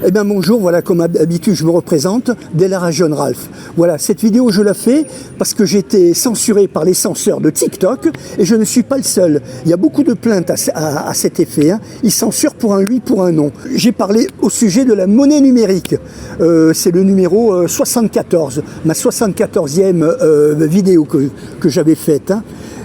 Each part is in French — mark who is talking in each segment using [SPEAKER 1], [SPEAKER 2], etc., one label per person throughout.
[SPEAKER 1] Eh bien bonjour, voilà, comme d'habitude je me représente, Delara John Ralph. Voilà, cette vidéo je la fais parce que j'ai été censuré par les censeurs de TikTok et je ne suis pas le seul. Il y a beaucoup de plaintes à cet effet, hein. Ils censurent pour un oui, pour un non. J'ai parlé au sujet de la monnaie numérique. C'est le numéro 74, ma 74e vidéo que j'avais faite, hein.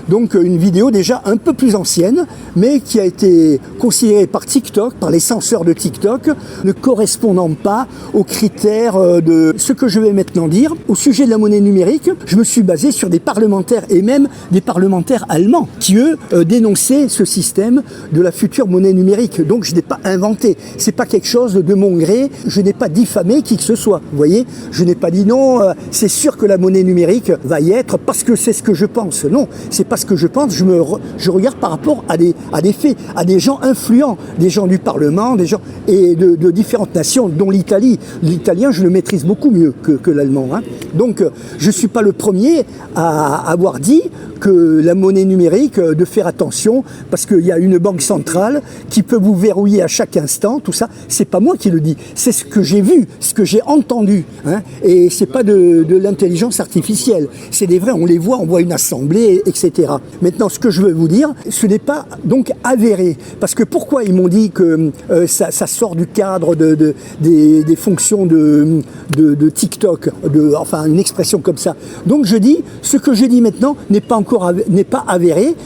[SPEAKER 1] Donc une vidéo déjà un peu plus ancienne, mais qui a été considérée par TikTok, par les censeurs de TikTok, ne correspondant pas aux critères de ce que je vais maintenant dire. Au sujet de la monnaie numérique, je me suis basé sur des parlementaires, et même des parlementaires allemands, qui eux dénonçaient ce système de la future monnaie numérique. Donc je n'ai pas inventé, c'est pas quelque chose de mon gré, je n'ai pas diffamé qui que ce soit. Vous voyez, je n'ai pas dit non, c'est sûr que la monnaie numérique va y être parce que c'est ce que je pense. Non, c'est pas ce que je pense, je regarde par rapport à des faits, à des gens influents, des gens du Parlement, des gens et de différentes nations, dont l'Italie. L'italien, je le maîtrise beaucoup mieux que l'allemand, hein. Donc, je ne suis pas le premier à avoir dit que la monnaie numérique, de faire attention, parce qu'il y a une banque centrale qui peut vous verrouiller à chaque instant, tout ça, c'est pas moi qui le dis, c'est ce que j'ai vu, ce que j'ai entendu, hein, et c'est pas de l'intelligence artificielle, c'est des vrais, on les voit, on voit une assemblée, etc. Maintenant, ce que je veux vous dire, ce n'est pas donc avéré, parce que pourquoi ils m'ont dit que ça sort du cadre des fonctions de TikTok, enfin une expression comme ça. Donc je dis, ce que je dis maintenant n'est pas avéré,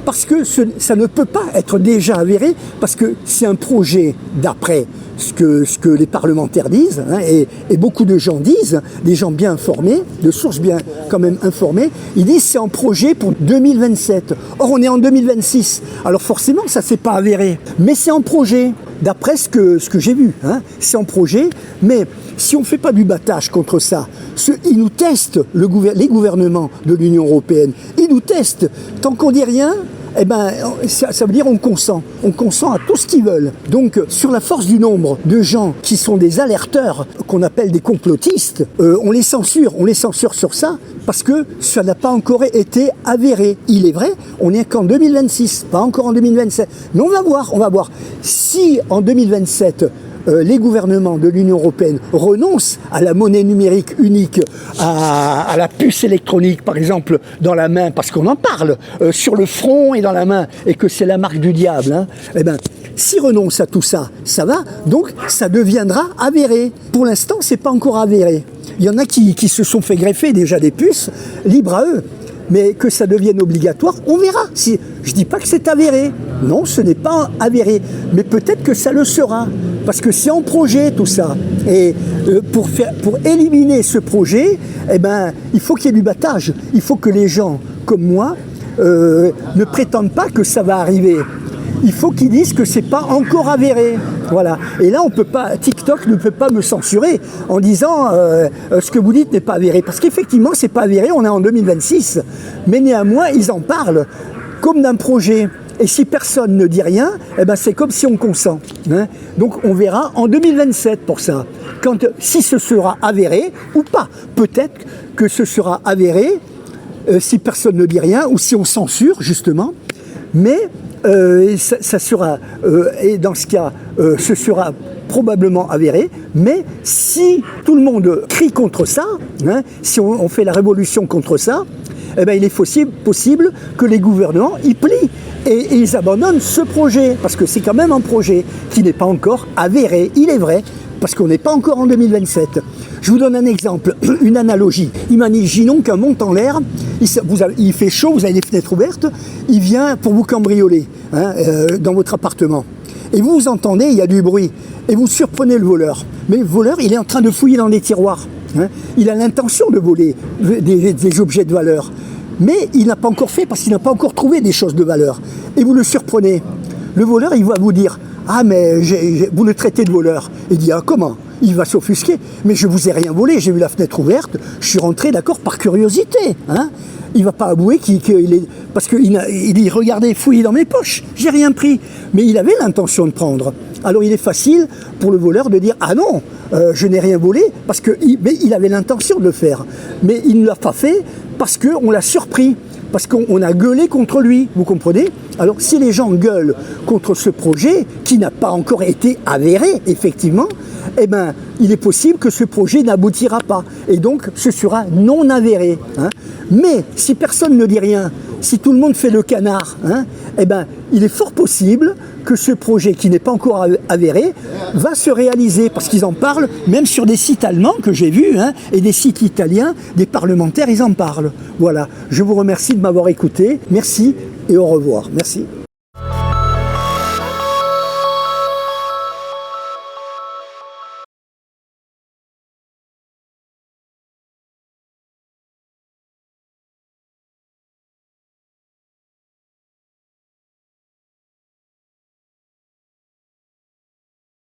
[SPEAKER 1] parce que ça ne peut pas être déjà avéré, parce que c'est un projet d'après ce que les parlementaires disent, hein, et beaucoup de gens disent, des gens bien informés, de sources bien quand même informées, ils disent c'est en projet pour 2027. Or on est en 2026, alors forcément ça s'est pas avéré, mais c'est en projet, d'après ce que j'ai vu, hein, c'est en projet, mais si on ne fait pas du battage contre ça, ils nous testent, les gouvernements de l'Union européenne, ils nous testent, tant qu'on dit rien, eh ben, ça veut dire on consent à tout ce qu'ils veulent. Donc, sur la force du nombre de gens qui sont des alerteurs, qu'on appelle des complotistes, on les censure sur ça, parce que ça n'a pas encore été avéré. Il est vrai, on n'est qu'en 2026, pas encore en 2027. Mais on va voir. Si en 2027, les gouvernements de l'Union européenne renoncent à la monnaie numérique unique, à la puce électronique, par exemple, dans la main, parce qu'on en parle, sur le front et dans la main, et que c'est la marque du diable, hein, eh ben, s'ils renoncent à tout ça, ça va, donc ça deviendra avéré. Pour l'instant, c'est pas encore avéré. Il y en a qui se sont fait greffer déjà des puces, libre à eux. Mais que ça devienne obligatoire, on verra. Je ne dis pas que c'est avéré. Non, ce n'est pas avéré. Mais peut-être que ça le sera. Parce que c'est en projet tout ça. Et pour éliminer ce projet, eh ben, il faut qu'il y ait du battage. Il faut que les gens comme moi ne prétendent pas que ça va arriver. Il faut qu'ils disent que c'est pas encore avéré. Voilà. Et là, on peut pas, TikTok ne peut pas me censurer en disant ce que vous dites n'est pas avéré. Parce qu'effectivement, c'est pas avéré, on est en 2026. Mais néanmoins, ils en parlent comme d'un projet. Et si personne ne dit rien, eh ben c'est comme si on consent, hein. Donc on verra en 2027 pour ça. Si ce sera avéré ou pas. Peut-être que ce sera avéré si personne ne dit rien ou si on censure, justement. Mais ça sera, et dans ce cas, ce sera probablement avéré, mais si tout le monde crie contre ça, hein, si on fait la révolution contre ça, eh ben, il est possible que les gouvernements y plient et ils abandonnent ce projet, parce que c'est quand même un projet qui n'est pas encore avéré, il est vrai, parce qu'on n'est pas encore en 2027. Je vous donne un exemple, une analogie. Imaginons qu'un monte en l'air, il fait chaud, vous avez les fenêtres ouvertes, il vient pour vous cambrioler, hein, dans votre appartement. Et vous entendez, il y a du bruit, et vous surprenez le voleur. Mais le voleur, il est en train de fouiller dans les tiroirs, hein. Il a l'intention de voler des objets de valeur, mais il n'a pas encore fait parce qu'il n'a pas encore trouvé des choses de valeur. Et vous le surprenez. Le voleur, il va vous dire « Ah, mais vous le traitez de voleur ». Il dit « Ah, comment ?» Il va s'offusquer. « Mais je vous ai rien volé, j'ai vu la fenêtre ouverte, je suis rentré, d'accord, par curiosité. Hein » Il ne va pas avouer qu'il est... Parce qu'il dit « Regardez, fouillez dans mes poches, j'ai rien pris. » Mais il avait l'intention de prendre. Alors il est facile pour le voleur de dire « Ah non, je n'ai rien volé » parce qu'il avait l'intention de le faire. Mais il ne l'a pas fait parce qu'on l'a surpris, parce qu'on a gueulé contre lui, vous comprenez? Alors si les gens gueulent contre ce projet, qui n'a pas encore été avéré, effectivement, eh ben, il est possible que ce projet n'aboutira pas. Et donc, ce sera non avéré. Hein. Mais si personne ne dit rien, si tout le monde fait le canard, hein, eh ben, il est fort possible que ce projet, qui n'est pas encore avéré, va se réaliser. Parce qu'ils en parlent, même sur des sites allemands que j'ai vus, hein, et des sites italiens, des parlementaires, ils en parlent. Voilà, je vous remercie de m'avoir écouté. Merci et au revoir. Merci.